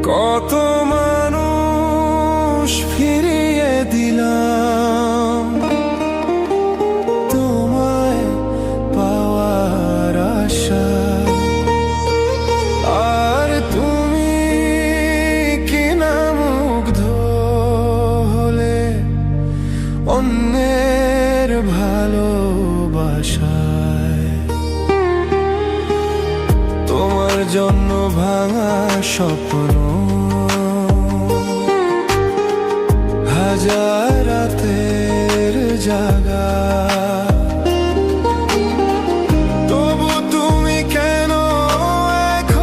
কত মানুষ ফিরিয়ে দিলাম তোমায় পাওয়ার আশা, আর তুমি কিনা মুগ্ধ হলে অন্যের ভালোবাসায়। তোমার জন্য ভাঙা স্বপ্ন হাজার রাতের জাগা, তবু তুমি কেন এখন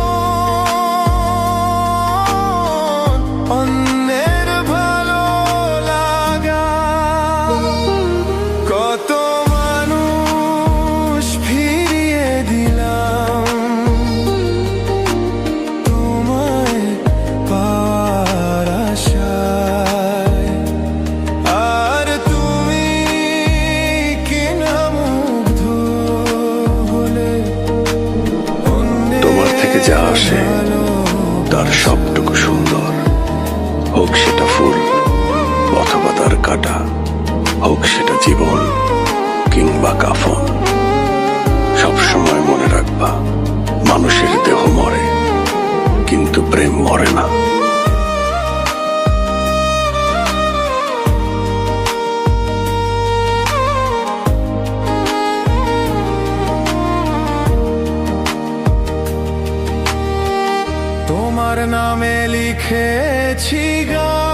অন্যের ভালো লাগা। কত মানুষ ফিরিয়ে দিলাম তোমায় পাওয়ার আশায়, আর তুমি কিনা মুগ্ধ হলে তোমার থেকে যা আসে তার সবটুকু সুন্দর, হোক সেটা ফুল অথবা তার কাটা, হোক সেটা জীবন কিংবা কাফন। সবসময় মনে রাখবা, মানুষের দেহ মরে কিন্তু প্রেম মরে না। তোমার নামে লিখেছি গান।